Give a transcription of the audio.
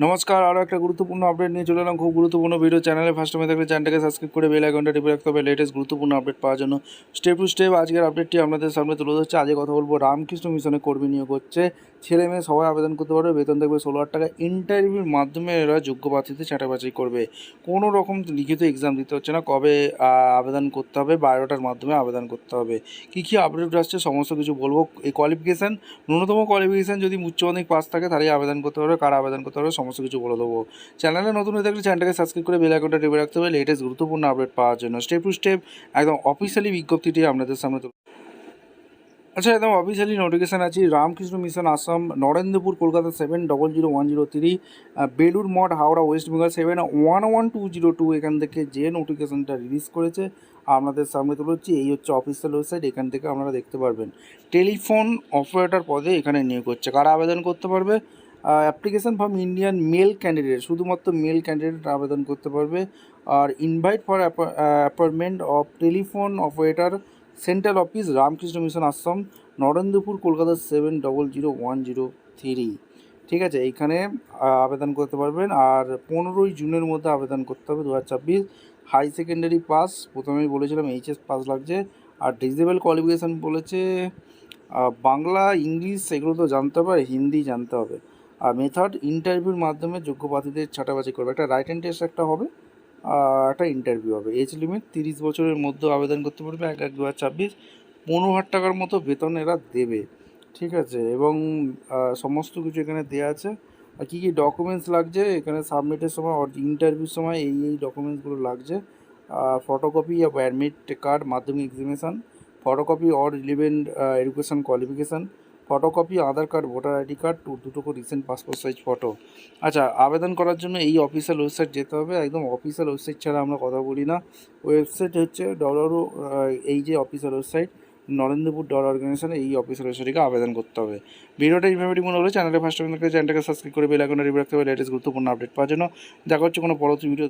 নমস্কার, আরও একটা গুরুত্বপূর্ণ আপডেট নিয়ে চলে এলাম। খুব গুরুত্বপূর্ণ ভিডিও। চ্যানেলে ফার্স্ট টাইমে থাকলে চ্যানেলটাকে সাবস্ক্রাইব করে বেল আইকনটা টিপে রাখতে হবে লেটেস্ট গুরুত্বপূর্ণ আপডেট পাওয়ার জন্য। স্টেপ টু স্টেপ আজকের আপডেটটি আপনাদের সামনে তুলে ধরছে। আজকে কথা বলবো রামকৃষ্ণ মিশনে কর্মী নিয়োগ হচ্ছে। ছেলে মেয়ে সবাই আবেদন করতে পারবে। বেতন থাকবে 16,000 টাকা। ইন্টারভিউর মাধ্যমে এরা যোগ্য প্রার্থীদের ছাঁটাই করবে। কোনো রকম লিখিত এক্সাম দিতে হচ্ছে না। কবে আবেদন করতে হবে, বায়োডাটার মাধ্যমে আবেদন করতে হবে। কী কী আপডেট আসছে সমস্ত কিছু বলবো। এই কোয়ালিফিকেশান, ন্যূনতম কোয়ালিফিকেশান যদি উচ্চ মাধ্যমিক পাস থাকে তাহলেই আবেদন করতে পারবে। কারা আবেদন করতে পারবে সমস্ত কিছু বলে দেবো। চ্যানেলে নতুন হয়ে থাকলে চ্যানেলটাকে সাবস্ক্রাইব করে বেল আইকনটা টিপে রাখতে হবে লেটেস্ট গুরুত্বপূর্ণ আপডেট পাওয়ার জন্য। স্টেপ টু স্টেপ একদম অফিসিয়ালি বিজ্ঞপ্তিটি আপনাদের সামনে আচ্ছা, একদম অফিসিয়ালি নোটিফিকেশান আছে। রামকৃষ্ণ মিশন আসাম, নরেন্দ্রপুর কলকাতা 700103, বেলুর মঠ হাওড়া ওয়েস্ট বেঙ্গল 711202। এখান থেকে যে নোটিফিকেশানটা রিলিজ করেছে আপনাদের সামনে তুলে হচ্ছে। এই হচ্ছে অফিসিয়াল ওয়েবসাইট, এখান থেকে আপনারা দেখতে পারবেন। টেলিফোন অপারেটর পদে এখানে নিয়োগ হচ্ছে। কারা আবেদন করতে পারবে? Application from Indian male candidate, শুধুমাত্র মেল ক্যান্ডিডেট আবেদন করতে পারবে। আর invite for appointment of telephone operator, central office, Ramakrishna Mission Ashram, Narendrapur Kolkata 700103। ঠিক আছে, এইখানে আবেদন করতে পারবেন। আর 15ই জুনের মধ্যে আবেদন করতে হবে 2024। হাই সেকেন্ডারি পাস, প্রথমেই বলেছিলাম এইচএস পাস লাগছে। আর ডিজেবল কোয়ালিফিকেশান বলেছে বাংলা, ইংলিশ এগুলো তো জানতে হবে, আর হিন্দি জানতে হবে। আর মেথড ইন্টারভিউর মাধ্যমে যোগ্য প্রার্থীদের ছাঁটাবাছি করবে। একটা রাইট টেস্ট একটা হবে, একটা ইন্টারভিউ হবে। এজ লিমিট 30 বছরের মধ্যে আবেদন করতে পারবে। 1/1/2024। 15,000 টাকার মতো বেতন এরা দেবে। ঠিক আছে, এবং সমস্ত কিছু এখানে দেওয়া আছে। আর কী কী ডকুমেন্টস লাগছে এখানে সাবমিটের সময়, ইন্টারভিউর সময় এই ডকুমেন্টসগুলো লাগছে। ফটোকপি অফ অ্যাডমিট কার্ড, মাধ্যমিক examination, photocopy or relevant education qualification, photocopy Aadhaar card, voter ID card, দুটো করে রিসেন্ট পাসপোর্ট সাইজ ফটো। আচ্ছা, আবেদন করার জন্য এই অফিসিয়াল ওয়েবসাইট যেতে হবে। একদম অফিসিয়াল ওয়েবসাইট ছাড়া আমরা কথা বলি না। ওয়েবসাইট হচ্ছে এই যে অফিসিয়াল ওয়েবসাইট নরেন্দ্রপুর অর্গানাইজেশনে, এই অফিসিয়াল ওয়েবসাইটে আবেদন করতে হবে। ভিডিওটা ইনফরমেটিভ মনে হলে চ্যানেলে ফার্স্ট টাইম চ্যানেলটাকে সাবস্ক্রাইব করে বেল আইকনটা টিপে রাখতে হবে লেটেস্ট গুরুত্বপূর্ণ আপডেট পাওয়ার জন্য। দেখা হচ্ছে কোনো পরবর্তী ভিডিও।